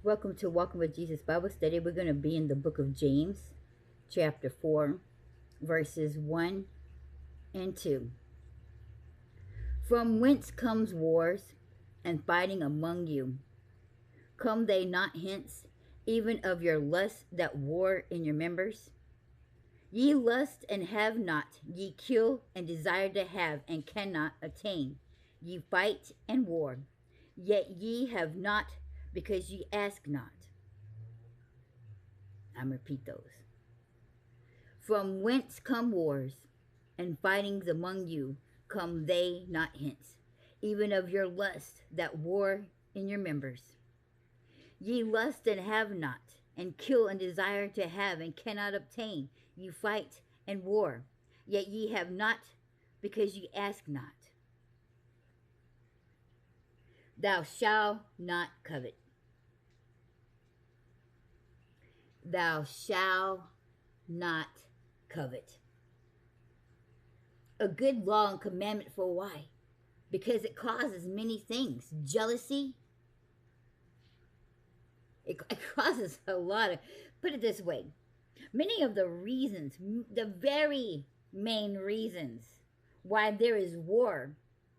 Welcome to Walking with Jesus Bible Study. We're going to be in the book of James, chapter 4, verses 1 and 2. From whence comes wars and fighting among you? Come they not hence, even of your lust that war in your members? Ye lust and have not, ye kill and desire to have and cannot attain. Ye fight and war, yet ye have not, because ye ask not. I'm repeat those. From whence come wars and fightings among you? Come they not hence, even of your lust that war in your members? Ye lust and have not, and kill and desire to have and cannot obtain. Ye fight and war, yet ye have not, because ye ask not. Thou shalt not covet. Thou shalt not covet. A good law and commandment for why? Because it causes many things. Jealousy. It causes a lot of, put it this way, many of the reasons, the very main reasons why there is war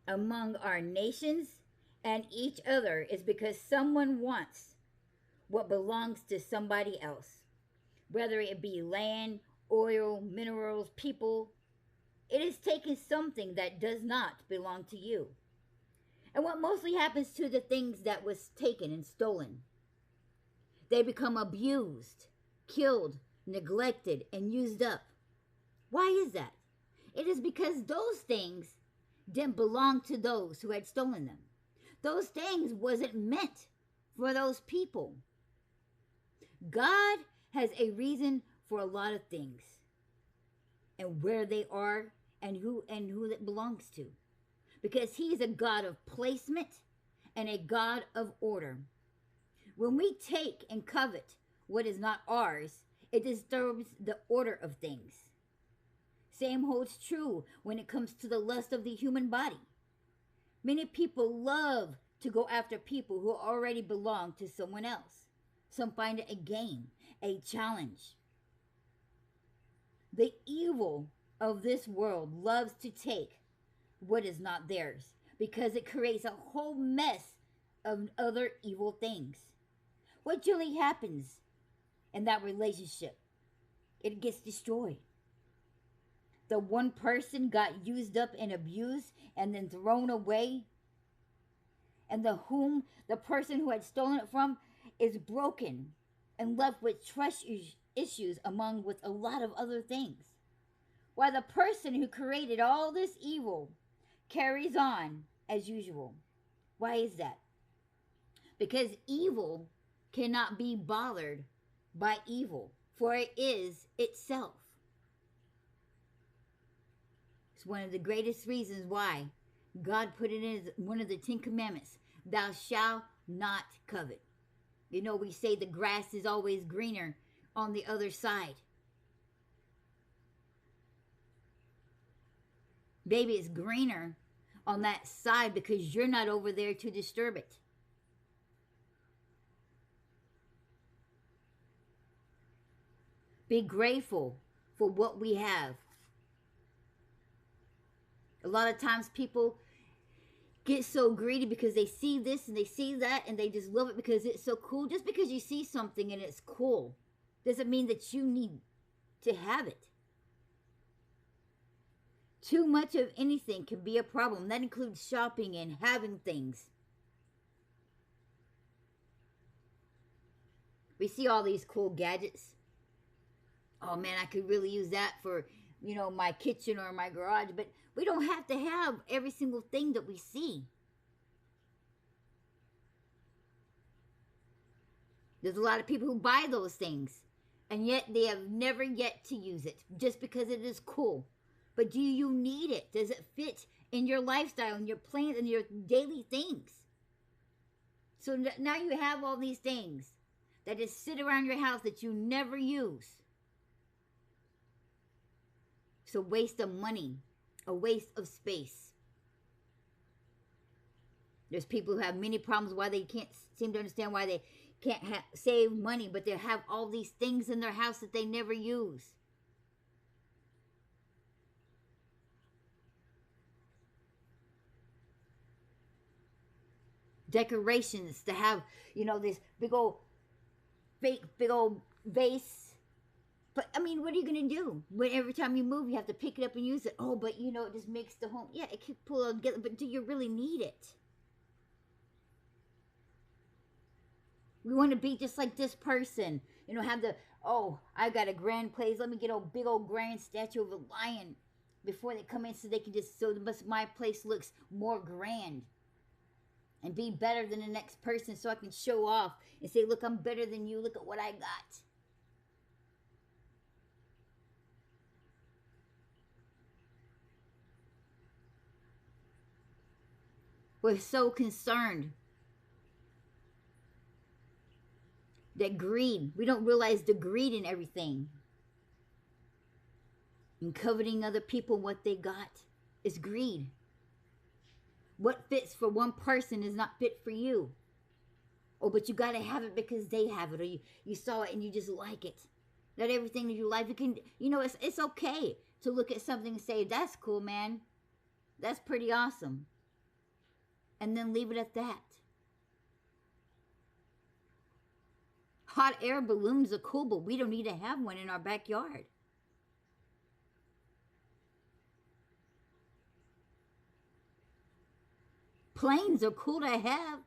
among our nations and each other is because someone wants what belongs to somebody else. Whether it be land, oil, minerals, people, it is taking something that does not belong to you. And what mostly happens to the things that was taken and stolen, they become abused, killed, neglected, and used up. Why is that? It is because those things didn't belong to those who had stolen them. Those things wasn't meant for those people. God has a reason for a lot of things and where they are and who it belongs to. Because he's a God of placement and a God of order. When we take and covet what is not ours, it disturbs the order of things. Same holds true when it comes to the lust of the human body. Many people love to go after people who already belong to someone else. Some find it a game, a challenge. The evil of this world loves to take what is not theirs because it creates a whole mess of other evil things. What generally happens in that relationship? It gets destroyed. The one person got used up and abused and then thrown away. And the person who had stolen it from is broken and left with trust issues among with a lot of other things. While the person who created all this evil carries on as usual. Why is that? Because evil cannot be bothered by evil, for it is itself. It's one of the greatest reasons why God put it in as one of the 10 commandments. Thou shalt not covet. You know, we say the grass is always greener on the other side. Baby, it's greener on that side because you're not over there to disturb it. Be grateful for what we have. A lot of times people get so greedy because they see this and they see that and they just love it because it's so cool. Just because you see something and it's cool doesn't mean that you need to have it. Too much of anything can be a problem. That includes shopping and having things. We see all these cool gadgets. Oh man, I could really use that for, my kitchen or my garage. But we don't have to have every single thing that we see. There's a lot of people who buy those things, and yet they have never yet to use it just because it is cool. But do you need it? Does it fit in your lifestyle and your plans and your daily things? So now you have all these things that just sit around your house that you never use. It's a waste of money, a waste of space. There's people who have many problems why they can't seem to understand why they can't save money, but they have all these things in their house that they never use. Decorations to have, this big old vase. But I mean, what are you gonna do when every time you move you have to pick it up and use it? Oh, but it just makes the home. Yeah, it could pull it together, but do you really need it? We want to be just like this person. Have I got a grand place. Let me get a big old grand statue of a lion before they come in so they can my place looks more grand and be better than the next person so I can show off and say, look, I'm better than you. Look at what I got. We're so concerned that greed, we don't realize the greed in everything. And coveting other people what they got is greed. What fits for one person is not fit for you. Oh, but you got to have it because they have it, or you saw it and you just like it. Not everything that you like, you can, it's okay to look at something and say, that's cool, man. That's pretty awesome. And then leave it at that. Hot air balloons are cool, but we don't need to have one in our backyard. Planes are cool to have,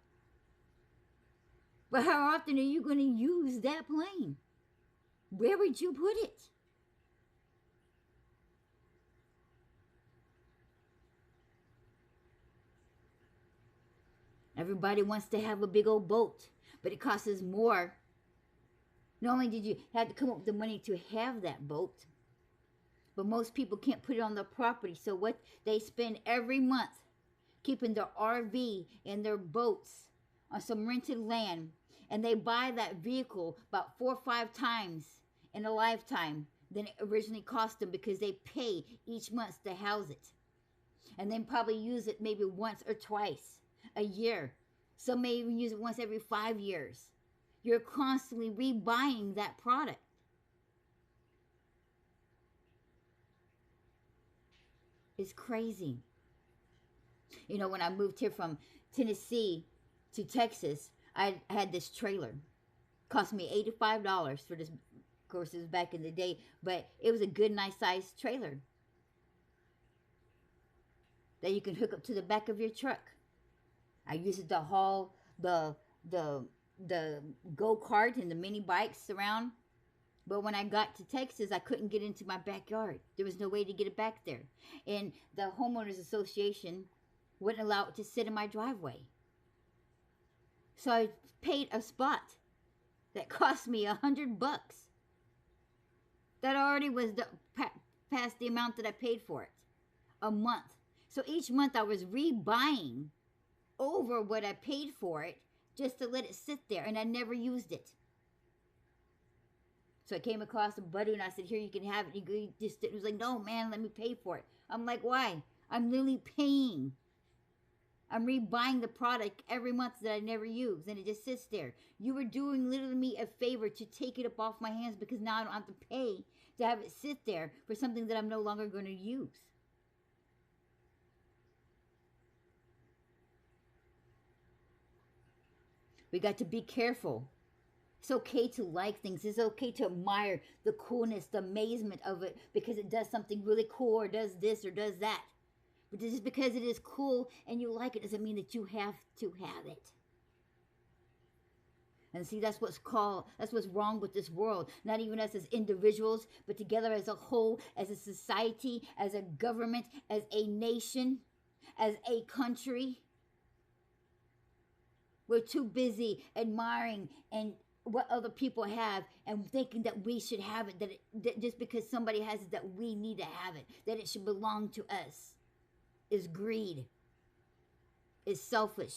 but how often are you going to use that plane? Where would you put it? Everybody wants to have a big old boat, but it costs more. Not only did you have to come up with the money to have that boat, but most people can't put it on their property. So what they spend every month keeping their RV and their boats on some rented land, and they buy that vehicle about 4 or 5 times in a lifetime than it originally cost them, because they pay each month to house it, and then probably use it maybe once or twice a year. Some may even use it once every 5 years. You're constantly rebuying that product. It's crazy. When I moved here from Tennessee to Texas, I had this trailer. Cost me $85 for this. Of course, it was back in the day, but it was a good, nice sized trailer that you can hook up to the back of your truck. I use it to haul the go-kart and the mini bikes around. But when I got to Texas, I couldn't get into my backyard. There was no way to get it back there. And the homeowners association wouldn't allow it to sit in my driveway. So I paid a spot that cost me $100. That already was past the amount that I paid for it a month. So each month I was rebuying over what I paid for it just to let it sit there, and I never used it. So I came across a buddy and I said, here, you can have it. He was like, no, man, let me pay for it. I'm like, why? I'm literally paying. I'm rebuying the product every month that I never use, and it just sits there. You were doing literally me a favor to take it up off my hands, because now I don't have to pay to have it sit there for something that I'm no longer going to use. We got to be careful. It's okay to like things. It's okay to admire the coolness, the amazement of it, because it does something really cool, or does this or does that. But just because it is cool and you like it doesn't mean that you have to have it. And see, that's what's wrong with this world. Not even us as individuals, but together as a whole, as a society, as a government, as a nation, as a country. We're too busy admiring and what other people have and thinking that we should have it, that just because somebody has it, that we need to have it, that it should belong to us. Is greed. Is selfish.